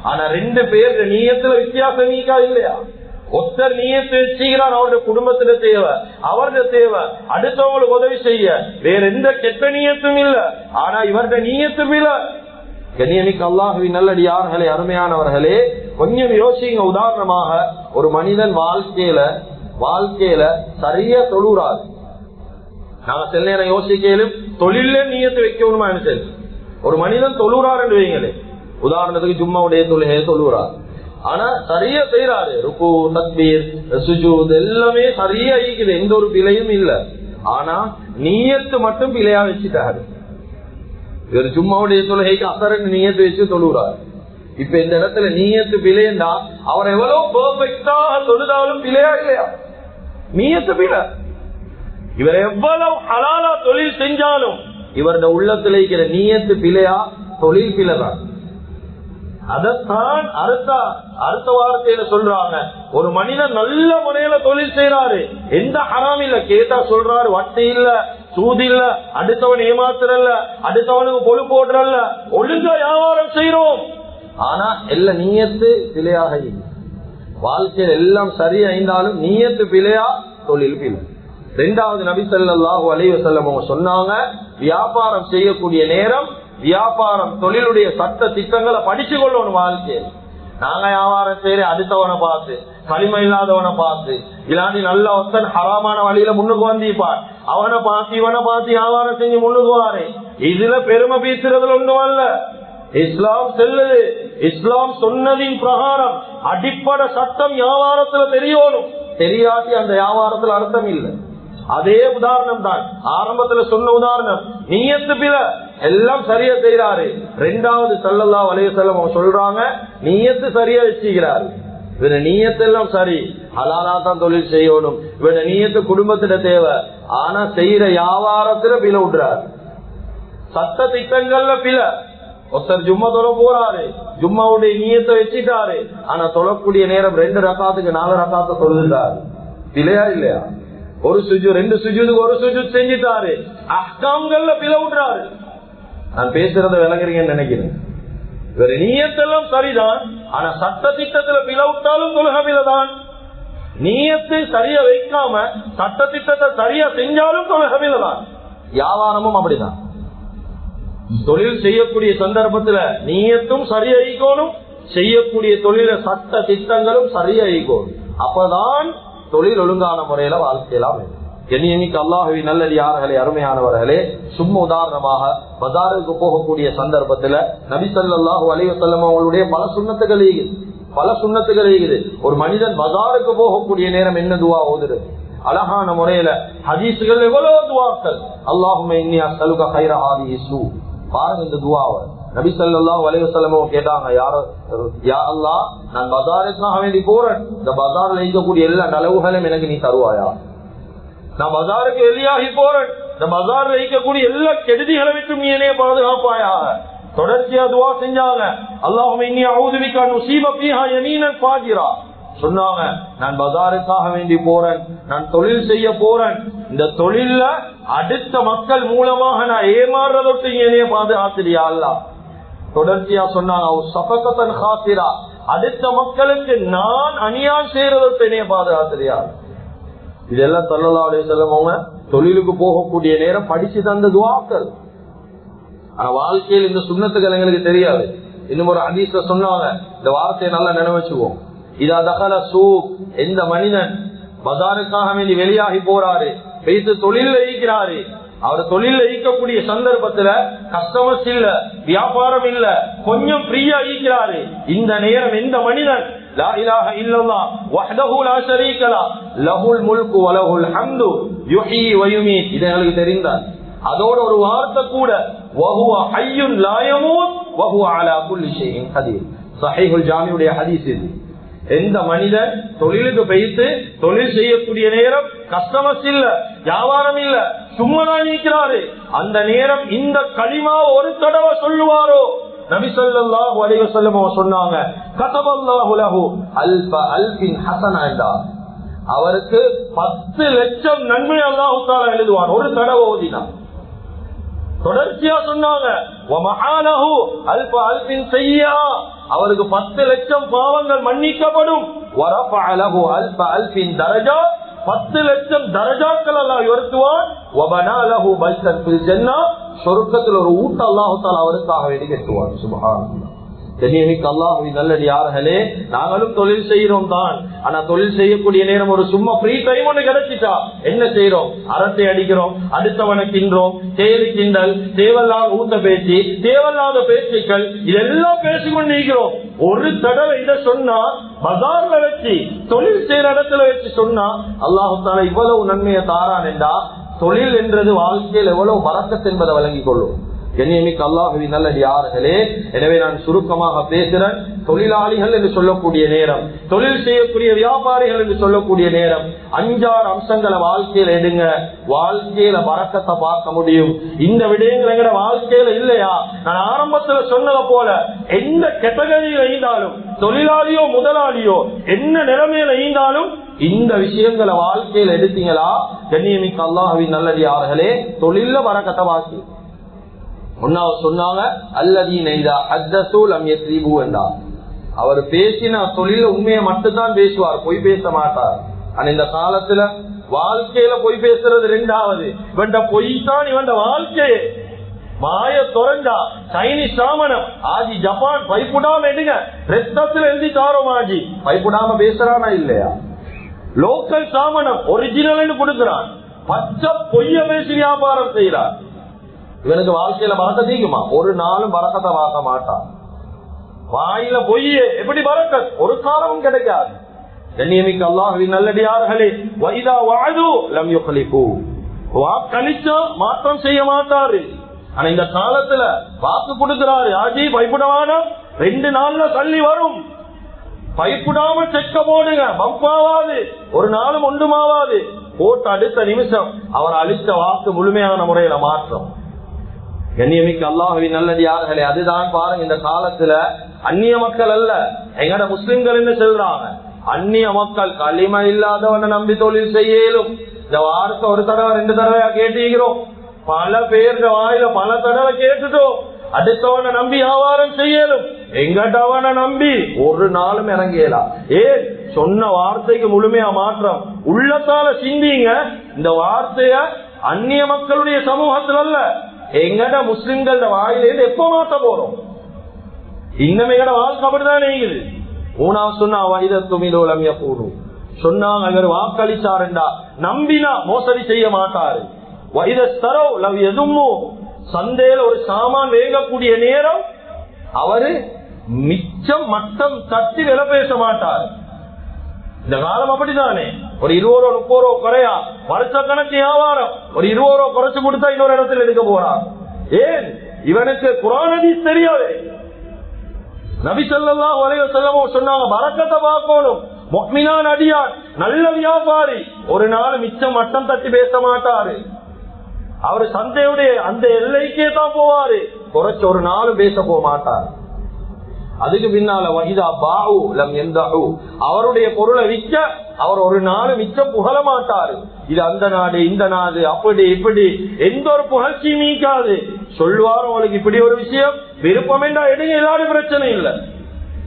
ஆனா 2 பேர் நீயத்துல வித்தியாசம் நீக்கா இல்லையா? ஒருத்தர் நீயத்தை வச்சுக்கிறார், அவருடைய குடும்பத்துல தேவை, அவருடைய தேவை, அடுத்தவங்களுக்கு உதவி செய்ய, வேற எந்த கெட்ட நீயத்தும் இல்ல. ஆனா இவருடைய நீயத்தும் இல்ல. கண்ணியமிக்க அல்லாஹ்வின் நல்லடியார்களே, அருமையானவர்களே, கொஞ்சம் யோசிங்க. உதாரணமாக ஒரு மனிதன் வாழ்க்கையில சரியா தொழுறாரு. நாங்க சில நேரம் யோசிக்கலும் தொழில நீயத்தை வைக்கணுமா? ஒரு மனிதன் தொழுறாரு என்று வைங்களே, உதாரணத்துக்கு ஜும்மாவுடைய தொழுகையை தொழுறாரு, ஆனா சரியா செய்யறாரு, ருக்கு, தக்பீர், சுஜூத் எல்லாமே சரியா இருக்குது, எந்த ஒரு பிழையும் இல்ல. ஆனா நீயத்து மட்டும் பிழையா வச்சுட்டாரு. இவர் ஜும்மாவுடைய தொழுகைக்கு அசரன் நீயத்து வச்சு தொழுறாரு. இப்ப இந்த இடத்துல நீயத்து பிழையா, அவர் எவ்வளவு பெர்ஃபெக்டா தொழுதாலும் பிழையா இல்லையா? நீயத்து பிழை. இவர் எவ்வளவு ஹலாலா தொழில் செஞ்சாலும் இவருடைய உள்ளத்தில் இருக்கிற நீயத்து பிழையா, தொழில் பிழைதான். அதத்தான் அடுத்த வார்த்தையில சொல்றாங்க, ஒரு மனிதன் நல்ல முறையில தொழில் செய்யறாரு, எந்த ஹராம் இல்ல, கேட்டா சொல்றாரு வட்டி இல்ல, சூதி இல்ல, அடுத்தவன் ஏமாத்துறல்ல, அடுத்தவனுக்கு பொழு போடுறல்ல, ஒழுங்கா வியாபாரம் செய்யறோம். ஆனா எல்லா நீயத்து பிழையாக இல்லை. வாழ்க்கையில் எல்லாம் சரியாயிருந்தாலும் நீயத்து பிழையா, தொழில் பிழை. இரண்டாவது நபி ஸல்லல்லாஹு அலைஹி வஸல்லம் அவங்க சொன்னாங்க, வியாபாரம் செய்யக்கூடிய நேரம் வியாபாரம் தொழிலுடைய சட்ட திட்டங்களை படிச்சு கொள்ளணும். வாழ்க்கையில் நாங்க வியாபாரம் செய்யற அடுத்தவனை பார்த்து, களிமை இல்லாதவனை பார்த்து, இல்லாண்டி நல்ல ஒருத்தன் ஹராமான வழியில முன்னுக்கு வந்திப்பார், அவனை பார்த்து இவனை பார்த்து வியாபாரம் செஞ்சு முன்னுக்கு வாரு. இதுல பெருமை பீசுறதுல ஒண்ணும் அல்ல. இஸ்லாம் செல்லுது, இஸ்லாம் சொன்னதின் பிரகாரம் அடிப்படை சட்டம் வியாபாரத்துல தெரியணும். தெரியாட்டி அந்த வியாபாரத்துல அர்த்தம் இல்லை. அதே உதாரணம் தான் ஆரம்பத்துல சொன்ன உதாரணம். நீயத்து பிழை, எல்லாம் சரியா செய்யறாரு. இரண்டாவது ஸல்லல்லாஹு அலைஹி வஸல்லம் அவங்க சொல்றாங்க, நீயத்து சரியா வச்சுக்கிறாரு. இவர நீயத்து எல்லாம் சரி, ஹலாலா தான் தொழில் செய்யணும், இவர நீயத்து குடும்பத்திட தேவை. ஆனா செய்யற வியாபாரத்துல பிழை விடுறாரு, சட்ட திட்டங்கள்ல பிழை. ஒருத்தர் ஜும்மா தொலை போறாரு, ஜும்மாவுடைய நீயத்தை வச்சுட்டாரு, ஆனா தொழக்கூடிய நேரம் 2 ரக்காத்துக்கு 4 ரக்காத்தை தொழுதுட்டாரு. பிழையா இல்லையா? ஒரு சுஜூத் 2 சுஜூதுக்கு 1 சுஜூத் செஞ்சுட்டாரு, அஹ்காம்கள்ல பிழை விடுறாரு. நான் பேசுறத விளங்குறீங்கன்னு நினைக்கிறேன். வேற நீயத்தெல்லாம் சரிதான், ஆனா சட்ட திட்டத்துல பிழை விட்டாலும் தொழுக பிழைதான். நீயத்தை சரியா வைக்காம சட்ட திட்டத்தை சரியா செஞ்சாலும் தொழுக பிழைதான். வியாபாரமும் அப்படிதான். தொழில் செய்யக்கூடிய சந்தர்ப்பத்துல நீயத்தும் சரியாயிக்கணும், செய்யக்கூடிய தொழில சட்ட திட்டங்களும் சரியாயிக்கணும். அப்பதான் தொழில் ஒழுங்கான முறையில வாழ்க்கையெல்லாம். எண்ணிக்கு அல்லாஹுவின் நல்லடியார்களே, அருமையானவர்களே, சும்மா உதாரணமாக பஜாருக்கு போகக்கூடிய சந்தர்ப்பத்துல நபி ஸல்லல்லாஹு அலைஹி வஸல்லம் அவங்களுடைய பல சுன்னத்துகள் இருக்குது. ஒரு மனிதன் பஜாருக்கு போகக்கூடிய நேரம் என்ன துவா ஓதுறது? அழகான முறையில ஹதீசுகள் எவ்வளவு துவாக்கள். அல்லாஹும்ம இன்னி அஸ்அலுக கைர ஹாதிஹி ஸூ. பாருங்க இந்த துவாவை நபி ஸல்லல்லாஹு அலைஹி வஸல்லம் கேட்டாங்க, யா அல்லாஹ், நான் பஜாருக்காக வேண்டி போறேன், இந்த பஜார்ல இருக்கக்கூடிய எல்லா நலவுகளையும் எனக்கு நீ தருவாயா? நான் பஜாருக்கு வெளியாகி போறேன், இந்த பஜார்ல இருக்கக்கூடிய எல்லா கெடுதிகளை விட்டு நீ என்னைய பாதுகாப்பாயாக. தொடர்ச்சியா துவா செஞ்சாங்க, அல்லாஹும்ம இன்னி அஊது பிக அன் உஸீப ஃபீஹா யமீனன் ஃபாஜிரா. சொன்னாங்க, நான் பஜாருக்காக வேண்டி போறேன், நான் தொழில் செய்ய போறேன், இந்த தொழில அடுத்த மக்கள் மூலமாக நான் ஏமாறுறதொட்டு என்னைய பாதுகாத்திரியா அல்லாஹ். தொடர்ச்சியா சொன்னாங்க, சஃபகத்தன் ஹாசிரா, அடுத்த மக்களுக்கு நான் அநியாயம் செய்யறதொட்டு என்னைய பாதுகாத்திரியா. இதெல்லாம் ஸல்லல்லாஹு அலைஹி வஸல்லம் அவங்க தொழிலுக்கு போகக்கூடிய நேரம் படிச்சு தந்த துஆக்கள். ஆனா வாழ்க்கையில் இந்த சுன்னத்துகள் எங்களுக்கு தெரியாது. இன்னும் ஒரு ஹதீஸ்ல சொன்னாங்க, இந்த வார்த்தையை நல்லா நினைவச்சுவோம். இதா தகல சூக், எந்த மனிதன் பஜாருக்காக வேண்டி வெளியாகி போறாரு, வைத்து தொழில் ஈக்கிறாரு, அவர் தொழில் ஈக்கக்கூடிய சந்தர்ப்பத்துல கஸ்டமர்ஸ் இல்ல, வியாபாரம் இல்ல, கொஞ்சம் ஃப்ரீயா ஈக்கிறாரு. இந்த நேரம் எந்த மனிதன் லா இலாஹ இல்லல்லாஹ் வஹ்தஹு லா ஷரீக லஹ் லஹுல் முல்கு வ லஹுல் ஹம்து யுஹ்யி வ யுமீத், இது எனக்கு தெரிந்தால் அதோட ஒரு வார்த்தை கூட, வஹுவ ஹய்யுன் லா யமூத் வஹுவ அலா குல்லி ஷைஇன் கதீர், ஸஹீஹுல் ஜாமிஉடைய ஹதீஸ் இது. எந்த மனிதன் தொழிலுக்கு போயிட்டு தொழில் செய்யக்கூடிய நேரம் கஸ்டமர்ஸ் இல்ல, வியாபாரம் இல்ல, சும்மா நீக்கிறாரு, அந்த நேரம் இந்த கலிமா ஒரு தடவை சொல்லுவாரோ, நபி ஸல்லல்லாஹு அலைஹி வஸல்லம் சொன்னாங்க, கதபல்லாஹு லஹு அல்ஃப அல்ஃபின் ஹஸனா, என்றார் அவருக்கு 10 லட்சம் நன்மை அல்லாஹ் தஆலா எழுதுவான் ஒரு தடவை ஓதினா. தொடர்ச்சியா சொன்னாங்க, வமஹாலஹு அல்ஃப அல்ஃபின் ஸய்யா, அவருக்கு 10 லட்சம் பாவங்கள் மன்னிக்கப்படும். வரஃபஅ லஹு அல்ஃப அல்ஃபின் தரஜா, 10 லட்சம் தரஜாக்கள் அல்லாஹ் உயர்த்துவான். வபனா லஹு பைத்தன் ஃபில் ஜன்னah, சொர்க்கத்தில் ஒரு ஊட்ட அல்லாஹ் தஆலா அவருக்காக வேண்டி கட்டுவான். சுப்ஹானல்லாஹ். தெனியமிக்க அல்லாஹ்வின் நல்லடியார்களே, நாங்களும் தொழில் செய்யறோம் தான். ஆனா தொழில் செய்யக்கூடிய நேரம் ஒரு சும்மா ஃப்ரீ டைம் ஒண்ணு கிடைச்சிட்டா என்ன செய்யறோம்? அரட்டை அடிக்கிறோம், அடுத்தவனை கின்றோம், செயலி கிண்டல், தேவையில்லாத ஊத்த பேச்சு, தேவையில்லாத பேச்சுக்கள், இதெல்லாம் பேசிக்கொண்டு இருக்கிறோம். ஒரு தடவை இதை சொன்னா பஜார்ல வச்சு தொழில் செய்யற இடத்துல வச்சு சொன்னா அல்லாஹ் தஆலா இவ்வளவு நன்மையை தாரான் என்றா, தொழில் என்றது வாழ்க்கையில் எவ்வளவு பரக்கத் என்பதை வழங்கிக் கொள்ளும். கண்ணியமிக்க அல்லாஹ்வின் நல்லடியார்களே, எனவே நான் சுருக்கமாக பேசுறேன். தொழிலாளிகள் என்று சொல்லக்கூடிய நேரம், தொழில் செய்யக்கூடிய வியாபாரிகள் என்று சொல்லக்கூடிய நேரம், 5-6 அம்சங்களை வாழ்க்கையில எடுங்க. வாழ்க்கையில பரக்கத்தை பார்க்க முடியும். இந்த விடயங்கள் எங்கட வாழ்க்கையில இல்லையா, நான் ஆரம்பத்துல சொன்னதை போல எந்த கேட்டகரியில ஈந்தாலும், தொழிலாளியோ முதலாளியோ என்ன நிலைமையில ஈந்தாலும், இந்த விஷயங்களை வாழ்க்கையில எடுத்தீங்களா கண்ணியமிக்க அல்லாஹ்வின் நல்லடியார்களே, தொழில பரக்கத்தை வாசி. ஒன்னாவது சொன்னாங்க அல்லதீன இதா ஹத்தஸு லம் யஸ்ரிபு என்றார். அவர் பேசின தொழில உண்மையை மட்டும்தான் பேசுவார், பொய் பேச மாட்டார். ஆனா இந்த காலத்துல வாழ்க்கையில பொய் பேசுறது 2வது. இவன் பொய் தான் இவன் வாழ்க்கையே. மாய தொரண்டா சைனீஸ் சாமனம் ஆஜி ஜப்பான் பைப்புடாம எடுங்க, ரத்தத்துல எழுதி தாரோம் ஆஜி பைப்புடாம பேசுறானா இல்லையா? லோக்கல் சாமனம் ஒரிஜினல் கொடுக்கிறான், பச்சை பொய்ய பேசி வியாபாரம் செய்யறான். இவனுக்கு வாழ்க்கையில பறக்க தீக்குமா? ஒரு நாளும் பறக்கத்தை பார்க்க மாட்டான். வாயில பொய்ய எப்படி பறக்க? ஒரு காலமும் கிடைக்காது. கண்ணியமிக்க அல்லாஹ்வின் நல்லடியார்களே, வைதா வஅது லம் யுக்லிஃபு, வாக்களிச்சா மாற்றம் செய்ய மாட்டாரு. ஆனா இந்த காலத்துல வாக்கு கொடுக்கிறாரு, ஆஜி பைப்புடவானா 2 நாள்ல தள்ளி வரும், பைப்புடாம செக்க போடுங்க, பம்பாவாது, ஒரு நாளும் ஒன்றுமாவாது. போட்டு அடுத்த நிமிஷம் அவர் அளித்த வாக்கு முழுமையான முறையில மாற்றம். கண்ணியமிக்க அல்லாஹ்வின் நல்லடியார்களே, அதுதான் பாருங்க இந்த காலத்துல அந்நிய மக்கள் அல்ல, எங்கட முஸ்லிம்கள் என்ன சொல்றாங்க, அந்நிய மக்கள் களிமா இல்லாதவனை நம்பி தொழில் செய்யலும். இந்த வார்த்தை ஒரு தடவை 2 தடவையா கேட்டுக்கிறோம், பல பேர் வாயில பல தடவை கேட்டுட்டோம். அடுத்தவனை நம்பி வியாபாரம் செய்யலும், எங்கடவனை நம்பி ஒரு நாளும் இறங்கலாம். ஏன் சொன்ன வார்த்தைக்கு முழுமையா மாற்றம் உள்ளத்தால சிந்திங்க. இந்த வார்த்தைய அந்நிய மக்களுடைய சமூகத்தில் அல்ல, எங்கட முஸ்லிம்கள் வாயிலிருந்து எப்ப மாற்ற போறோம்? இன்னும் எங்கட வாழ்க்கை அப்படிதான் நீங்குது. 3வது சொன்னா வைதத்துமிலோலம் எப்பூரும் சொன்னாங்க, இவர் வாக்களிச்சாருண்டா நம்பினா மோசடி செய்ய மாட்டாரு. வைதஸ்தரோ லவ் எதுமோ, சந்தையில ஒரு சாமான் வேங்கக்கூடிய நேரம் அவரு மிச்சம் மட்டம் தட்டி விலை பேச மாட்டார். இந்த காலம் அப்படித்தானே, ஒரு 20 ரூபா 30 ரூபா குறையா வருஷ கணக்கு வியாபாரம், ஒரு 20 ரூபா குறைச்சு கொடுத்தா இன்னொரு இடத்துல எடுக்க போறான். ஏன்? இவனுக்கு குர்ஆன் ஹதீஸ் தெரியாது. நபி ஸல்லல்லாஹு அலைஹி வஸல்லம் சொன்னாங்க, பரக்கத்தை பார்க்கணும். முஃமினான் அடியார் நல்ல வியாபாரி ஒரு நாள் மிச்சம் மட்டம் தட்டி பேச மாட்டாரு. அவர் சந்தையுடைய அந்த எல்லைக்கே தான் போவாரு, குறைச்சு ஒரு நாளும் பேச போக மாட்டார். அதுக்கு பின்னால வஹிதா பாஉ லம் யம்தஹு, அவருடைய பொருளை விற்க அவர் ஒரு நாள் மிச்சம் புகழ மாட்டாரு. இது அந்த நாடு இந்த நாடு அப்படி இப்படி எந்த ஒரு புகழ்ச்சியும் நீக்காது. சொல்வார் உங்களுக்கு இப்படி ஒரு விஷயம் விருப்பம் என்றா எடுங்க, ஏதாவது பிரச்சனை இல்லை.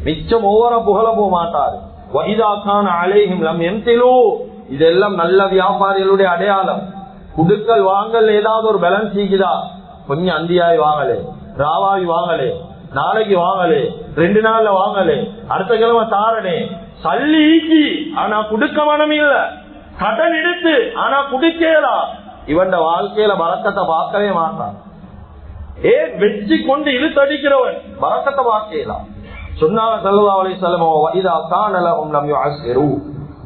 மிச்சம் ஒவ்வொரு புகழ போக மாட்டாரு. வஹிதா கான அலைஹிம் லம் யம்திலு, இதெல்லாம் நல்ல வியாபாரிகளுடைய அடையாளம். குடுக்கல் வாங்கல் ஏதாவது ஒரு பேலன்ஸ் இருக்குதா? கொஞ்சம் அந்தியாய் வாங்கலே, ராவாய் வாங்கலே, நாளைக்கு வாங்கலே, 2 நாள்ல வாங்கலே, அடுத்த கிழமை தாரனே, சல்லி ஈக்கி ஆனா குடுக்க மனம் இல்ல, கடன் எடுத்து ஆனா குடுக்கலாம். இவன் வாழ்க்கையில பரக்கத்தை பார்க்கவே மாட்டான். ஏன்? வெற்றி கொண்டு இழுத்தடிக்கிறவன் பரக்கத்தை பார்க்கலாம். சொன்னாங்க ஸல்லல்லாஹு அலைஹி வஸல்லம், வஇதா கான லஹும் லம் யுஅஸ்ஸிரு,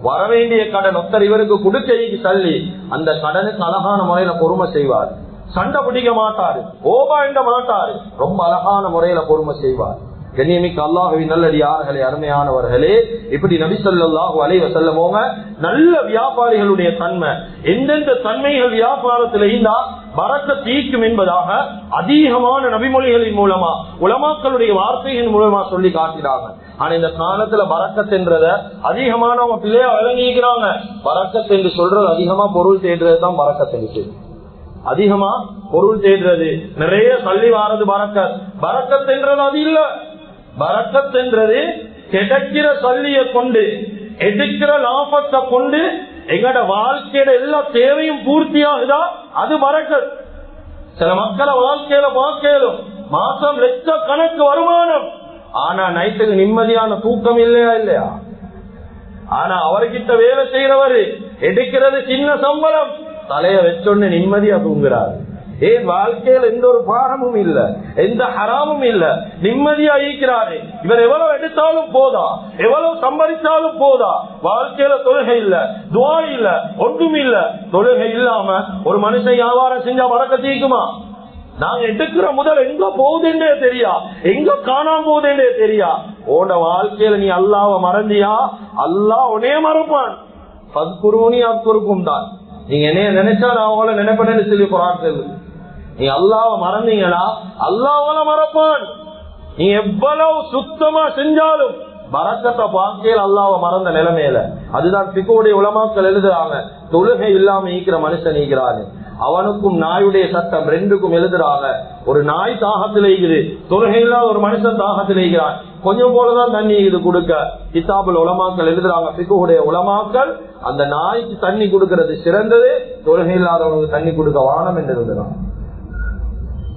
வரவேண்டிய கடன் ஒருத்தர் இவருக்கு கொடுக்கைக்கு தள்ளி அந்த கடனுக்கு அழகான முறையில பொறுமை செய்வார். சண்டை பிடிக்க மாட்டாரு, ஓபா என்ற மாட்டாரு, ரொம்ப அழகான முறையில பொறுமை செய்வார். கண்ணியமிக்க அல்லாஹ்வின் நல்லடியார்களே, அருமையானவர்களே, இப்படி நபி ஸல்லல்லாஹு அலைஹி வஸல்லம் நல்ல வியாபாரிகளுடைய தன்மை, எந்தெந்த தன்மைகள் வியாபாரத்தில் இருந்தா பரக்கத் தீக்கும் என்பதாக அதிகமான நபிமொழிகளின் மூலமா உலமாக்களுடைய வார்த்தைகளின் மூலமா சொல்லி காட்டினாங்க. ஆனா இந்த காலத்துல பரக்கத் என்றத அதிகமானவங்க பிள்ளையா விளங்கிக்கிறாங்க. பரக்கத் என்று சொல்றது அதிகமா பொருள் தேடுறது தான் பரக்கத் என்று, அதிகமா பொருள் தேடுறது, நிறைய சல்லி வாரது பரக்கத். பரக்கத் என்றது அது இல்ல. பரக்கத் என்றது கிடைக்கிற சல்லிய கொண்டு எடுக்கிற லாபத்தை கொண்டு எங்கட வாழ்க்கையோட எல்லா தேவையும் பூர்த்தியாகுதா, அது பரக்கத். சில மக்களை வாழ்க்கையில பார்க்கலும் மாசம் லட்ச கணக்கு வருமானம், ஆனா நைட்டுக்கு நிம்மதியான தூக்கம் இல்லையா? ஆனா அவர்கிட்ட வேலை செய்யறவரு எடுக்கிறது சின்ன சம்பளம், தலைய வச்சொன்னு நிம்மதியா தூங்குறாரு. ஏன்? வாழ்க்கையில எந்த ஒரு பாரமும் இல்ல, எந்த ஹராமும் இல்ல, நிம்மதியா ஈக்கிறாரு. இவர் எவ்வளவு எடுத்தாலும் போதா, எவ்வளவு சம்பாதிச்சாலும் போதா, வாழ்க்கையில தொழுகை இல்ல, துஆ இல்ல, ஒன்றும் இல்ல. தொழுகை இல்லாம ஒரு மனுஷன் வியாபாரம் செஞ்சா பரக்கத் தீக்குமா? நாங்க எடுக்கிற முதல் எங்க போகுதுன்னே தெரியா, எங்க காணாம போகுதுன்னே தெரியா. உன்னோட வாழ்க்கையில நீ அல்லாஹ்வை மறந்தியா, அல்லாஹ் உன்னைய மறப்பான். ஃபத்குரூனி அத்குருக்கும் தான். நீங்க என்னைய நினைச்சா நான் உங்களை நினைப்பேன்னு சொல்லி குர்ஆன் சொல்லுது. நீ அல்லாஹ்வை மறந்தீங்களா அல்லாஹ் உங்களை மறப்பான். நீ எவ்வளவு சுத்தமா செஞ்சாலும் பரக்கத்தை பார்க்கையில் அல்லாஹ்வை மறந்த நிலைமையில. அதுதான் ஃபிக்ஹுடைய உலமாக்கள் எழுதுறாங்க, தொழுகை இல்லாம ஈக்கிற மனுஷன் ஈக்கிறாரு, அவனுக்கும் நாயுடைய சட்டம் ரெண்டுக்கும் எழுதுறாங்க. ஒரு நாய் தாகத்தில் ஈக்குது, தொழுகை இல்லாத ஒரு மனுஷன் தாகத்தில் ஈக்கிறான். கொஞ்சம் போலதான் தண்ணி இது கொடுக்க கிதாபுல் உலமாக்கள் எழுதுறாங்க, ஃபிக்ஹுடைய உலமாக்கள் அந்த நாய்க்கு தண்ணி கொடுக்கிறது சிறந்தது, தொழுகை இல்லாதவனுக்கு தண்ணி கொடுக்க வானம் என்று எழுதுறாங்க.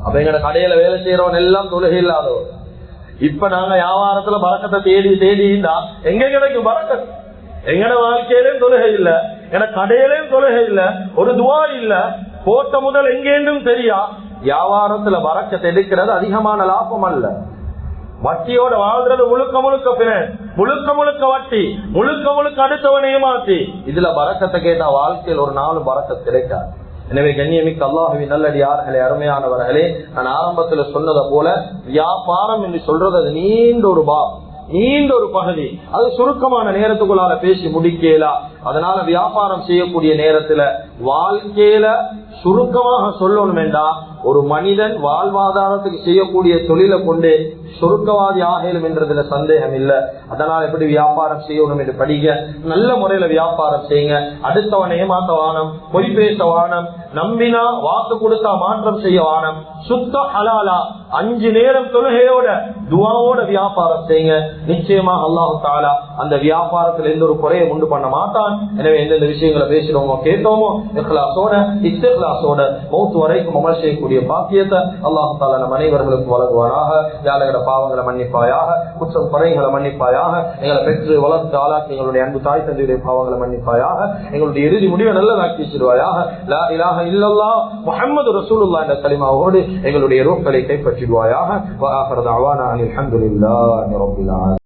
அப்ப எங்கட கடையில வேலை செய்யறவன் எல்லாம் தொழுகை இல்லாதவன். இப்ப நாங்க வியாபாரத்துல பறக்கத்தை தேடிண்டா எங்க கிடைக்கும் பறக்கத்? எங்கட வாழ்க்கையிலும் தொழுகை இல்ல, என கடையிலும் தொழுகை இல்ல, ஒரு துவா இல்ல, போட்ட முதல் எங்கேண்டும் தெரியா. வியாபாரத்துல பறக்கத்தை எடுக்கிறது அதிகமான லாபம் அல்ல. வட்டியோட வாழ்றது முழுக்க முழுக்க பினான்ஸ், முழுக்க முழுக்க வட்டி, முழுக்க முழுக்க அடுத்தவனை ஏமாத்தி. இதுல பறக்கத்தை கேட்டா வாழ்க்கையில் ஒரு நாள் பறக்கத் கிடைக்காது. எனவே கண்ணியமிக்க அல்லாஹுவின் நல்லடியார்களே, அருமையானவர்களே, நான் ஆரம்பத்துல சொன்னதை போல வியாபாரம் என்று சொல்றது அது நீண்ட ஒரு நீண்ட ஒரு பகுதி. அது சுருக்கமான நேரத்துக்குள்ளால பேசி முடிக்கலாம். அதனால வியாபாரம் செய்யக்கூடிய நேரத்துல வாழ்க்கையில சுருக்கமாக சொல்லணும் என்றா, ஒரு மனிதன் வாழ்வாதாரத்துக்கு செய்யக்கூடிய தொழிலை கொண்டு சுருக்கவாதி ஆகலும் என்றதுல சந்தேகம் இல்லை. அதனால எப்படி வியாபாரம் செய்யணும் என்று படிக்க, நல்ல முறையில வியாபாரம் செய்யுங்க. அடுத்தவன் ஏமாத்த வானம், பொய் பேச வானம், நம்பினா வாக்கு கொடுத்தா மாற்றம் செய்ய வானம். சுத்த ஹலாலா 5 நேரம் தொழுகையோட துஆவோட வியாபாரம் செய்யுங்க. நிச்சயமாக அல்லாஹ் தஆலா அந்த வியாபாரத்தில் எந்த ஒரு குறையும் உண்டு பண்ண மாட்டான். எனவே எந்தெந்த விஷயங்களை பேசுறோமோ கேட்டோமோ இக்லாஸோட இஸ்திக்லாஸோட மௌத் வரைக்கும் அமல் செய்யக்கூடிய பாக்கியத்தை அல்லாஹ் தஆலா நம் அனைவர்களுக்கும் வழங்குவானாக. யாழகட பாவங்களை மன்னிப்பாயாக, குற்றம் குறைகளை மன்னிப்பாயாக, எங்களை பெற்று வளர்த்து ஆளாக்கி எங்களுடைய அன்பு தாய் தந்தையுடைய பாவங்களை மன்னிப்பாயாக. எங்களுடைய இறுதி முடிவை நல்லதாக்கி வச்சிருவாயாக. லா இலாஹ இல்லல்லாஹ் முஹம்மது ரசூலுல்லாஹ் என்ற கலிமாவோடு எங்களுடைய ரூஹ்களை கைப்பற்றிடுவாயாக. வ ஆகிரு தஅவானா அனில் ஹம்துலில்லாஹி ரப்பில் ஆலமீன்.